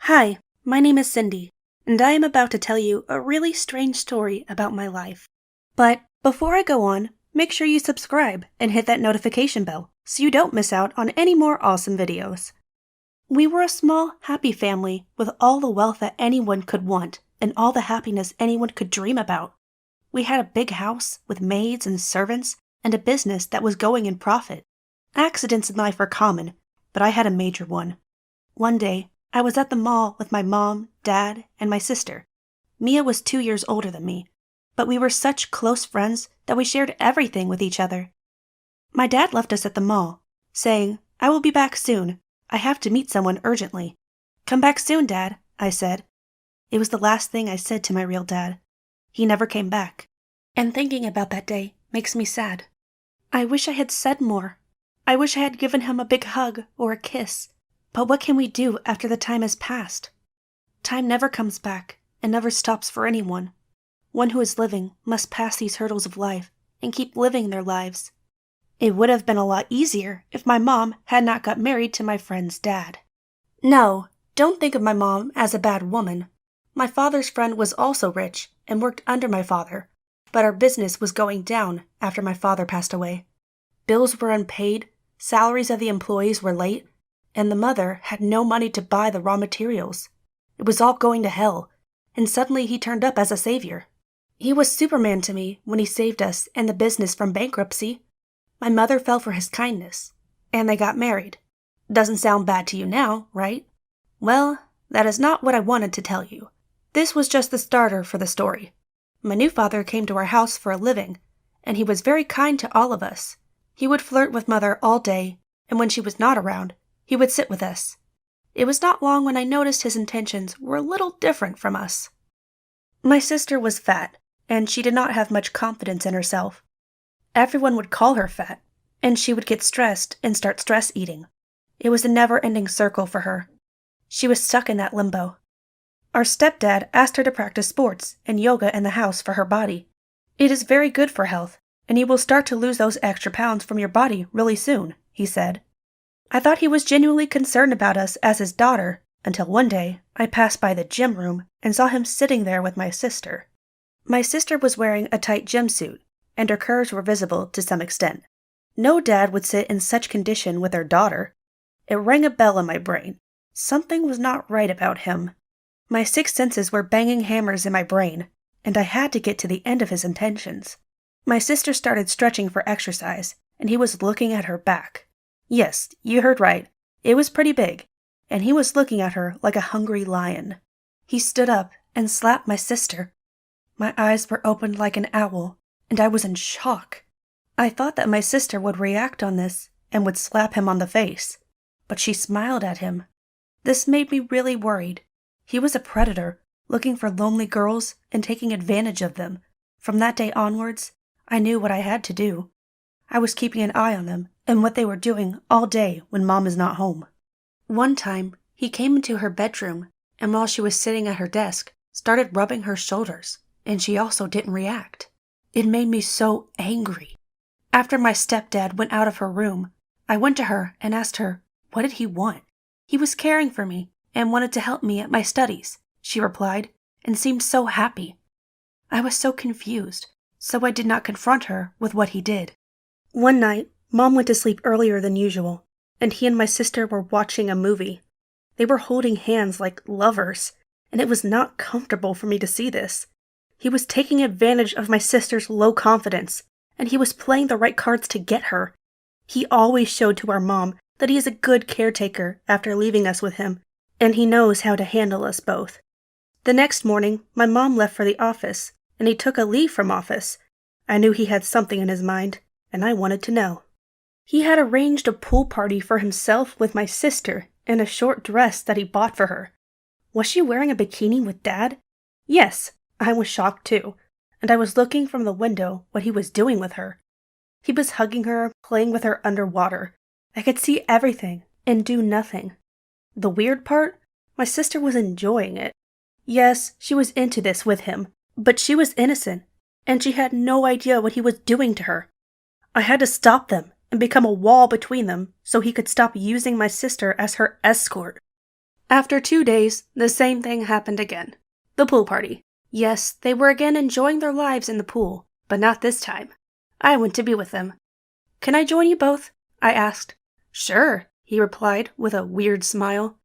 Hi, my name is Cindy, and I am about to tell you a really strange story about my life. But before I go on, make sure you subscribe and hit that notification bell so you don't miss out on any more awesome videos. We were a small, happy family with all the wealth that anyone could want and all the happiness anyone could dream about. We had a big house with maids and servants and a business that was going in profit. Accidents in life are common, but I had a major one. One day, I was at the mall with my mom, dad, and my sister. Mia was 2 years older than me, but we were such close friends that we shared everything with each other. My dad left us at the mall, saying, "I will be back soon. I have to meet someone urgently." "Come back soon, Dad," I said. It was the last thing I said to my real dad. He never came back. And thinking about that day makes me sad. I wish I had said more. I wish I had given him a big hug or a kiss. But what can we do after the time has passed? Time never comes back and never stops for anyone. One who is living must pass these hurdles of life and keep living their lives. It would have been a lot easier if my mom had not got married to my friend's dad. No, don't think of my mom as a bad woman. My father's friend was also rich and worked under my father, but our business was going down after my father passed away. Bills were unpaid, salaries of the employees were late, and the mother had no money to buy the raw materials. It was all going to hell, and suddenly he turned up as a savior. He was Superman to me when he saved us and the business from bankruptcy. My mother fell for his kindness, and they got married. Doesn't sound bad to you now, right? Well, that is not what I wanted to tell you. This was just the starter for the story. My new father came to our house for a living, and he was very kind to all of us. He would flirt with Mother all day, and when she was not around, he would sit with us. It was not long when I noticed his intentions were a little different from us. My sister was fat, and she did not have much confidence in herself. Everyone would call her fat, and she would get stressed and start stress eating. It was a never-ending circle for her. She was stuck in that limbo. Our stepdad asked her to practice sports and yoga in the house for her body. It is very good for health, and you will start to lose those extra pounds from your body really soon, he said. I thought he was genuinely concerned about us as his daughter, until one day I passed by the gym room and saw him sitting there with my sister. My sister was wearing a tight gym suit, and her curves were visible to some extent. No dad would sit in such condition with their daughter. It rang a bell in my brain. Something was not right about him. My six senses were banging hammers in my brain, and I had to get to the end of his intentions. My sister started stretching for exercise, and he was looking at her back. Yes, you heard right. It was pretty big, and he was looking at her like a hungry lion. He stood up and slapped my sister. My eyes were opened like an owl, and I was in shock. I thought that my sister would react on this and would slap him on the face, but she smiled at him. This made me really worried. He was a predator, looking for lonely girls and taking advantage of them. From that day onwards, I knew what I had to do. I was keeping an eye on them and what they were doing all day when Mom is not home. One time, he came into her bedroom, and while she was sitting at her desk, started rubbing her shoulders, and she also didn't react. It made me so angry. After my stepdad went out of her room, I went to her and asked her, what did he want? He was caring for me and wanted to help me at my studies, she replied, and seemed so happy. I was so confused, so I did not confront her with what he did. One night, Mom went to sleep earlier than usual, and he and my sister were watching a movie. They were holding hands like lovers, and it was not comfortable for me to see this. He was taking advantage of my sister's low confidence, and he was playing the right cards to get her. He always showed to our mom that he is a good caretaker after leaving us with him, and he knows how to handle us both. The next morning, my mom left for the office, and he took a leave from office. I knew he had something in his mind, and I wanted to know. He had arranged a pool party for himself with my sister in a short dress that he bought for her. Was she wearing a bikini with Dad? Yes, I was shocked too, and I was looking from the window what he was doing with her. He was hugging her, playing with her underwater. I could see everything and do nothing. The weird part? My sister was enjoying it. Yes, she was into this with him, but she was innocent, and she had no idea what he was doing to her. I had to stop them and become a wall between them so he could stop using my sister as her escort. After 2 days, the same thing happened again. The pool party. Yes, they were again enjoying their lives in the pool, but not this time. I went to be with them. "Can I join you both?" I asked. "Sure," he replied with a weird smile.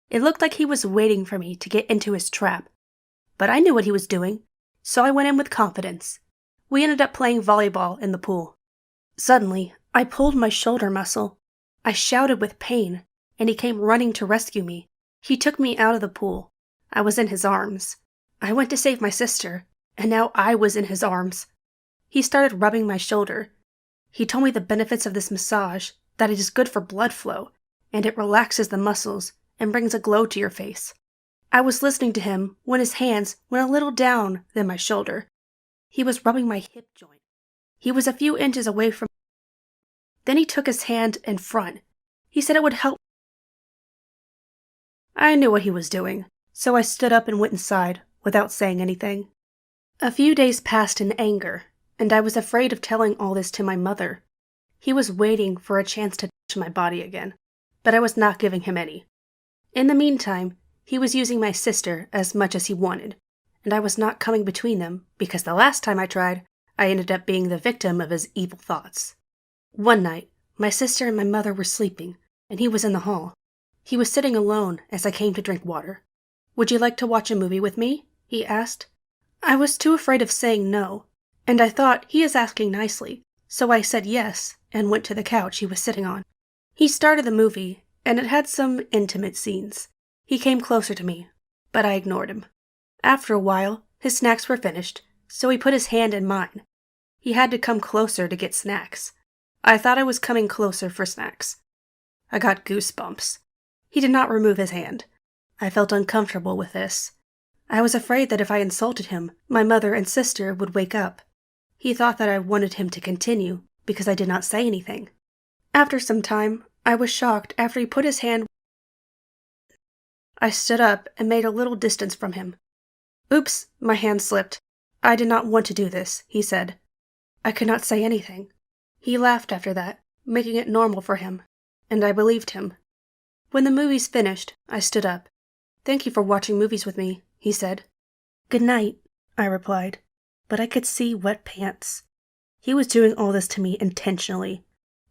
It looked like he was waiting for me to get into his trap. But I knew what he was doing, so I went in with confidence. We ended up playing volleyball in the pool. Suddenly, I pulled my shoulder muscle. I shouted with pain, and he came running to rescue me. He took me out of the pool. I was in his arms. I went to save my sister, and now I was in his arms. He started rubbing my shoulder. He told me the benefits of this massage, that it is good for blood flow, and it relaxes the muscles and brings a glow to your face. I was listening to him when his hands went a little down than my shoulder. He was rubbing my hip joint. He was a few inches away from me. Then he took his hand in front. He said it would help. I knew what he was doing, so I stood up and went inside without saying anything. A few days passed in anger, and I was afraid of telling all this to my mother. He was waiting for a chance to touch my body again, but I was not giving him any. In the meantime, he was using my sister as much as he wanted, and I was not coming between them because the last time I tried, I ended up being the victim of his evil thoughts. One night, my sister and my mother were sleeping, and he was in the hall. He was sitting alone as I came to drink water. "Would you like to watch a movie with me?" he asked. I was too afraid of saying no, and I thought he is asking nicely, so I said yes and went to the couch he was sitting on. He started the movie, and it had some intimate scenes. He came closer to me, but I ignored him. After a while, his snacks were finished, so he put his hand in mine. He had to come closer to get snacks. I thought I was coming closer for snacks. I got goosebumps. He did not remove his hand. I felt uncomfortable with this. I was afraid that if I insulted him, my mother and sister would wake up. He thought that I wanted him to continue because I did not say anything. After some time, I was shocked after he put his hand. I stood up and made a little distance from him. "Oops, my hand slipped. I did not want to do this," he said. I could not say anything. He laughed after that, making it normal for him, and I believed him. When the movies finished, I stood up. "Thank you for watching movies with me," he said. "Good night," I replied, but I could see wet pants. He was doing all this to me intentionally,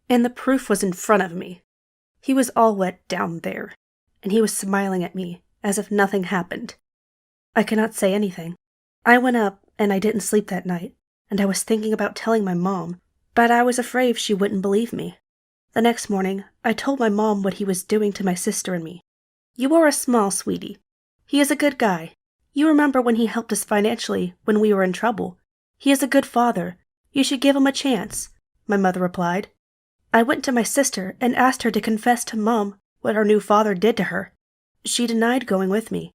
and the proof was in front of me. He was all wet down there, and he was smiling at me as if nothing happened. I could not say anything. I went up, and I didn't sleep that night, and I was thinking about telling my mom, but I was afraid she wouldn't believe me. The next morning, I told my mom what he was doing to my sister and me. "You are a small sweetie. He is a good guy. You remember when he helped us financially when we were in trouble. He is a good father. You should give him a chance," my mother replied. I went to my sister and asked her to confess to Mom what our new father did to her. She denied going with me.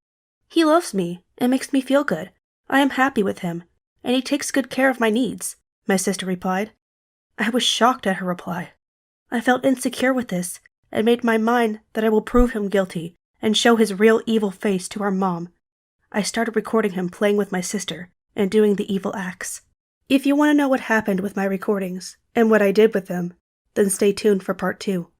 "He loves me and makes me feel good. I am happy with him, and he takes good care of my needs," my sister replied. I was shocked at her reply. I felt insecure with this and made my mind that I will prove him guilty and show his real evil face to our mom. I started recording him playing with my sister and doing the evil acts. If you want to know what happened with my recordings and what I did with them, then stay tuned for part 2.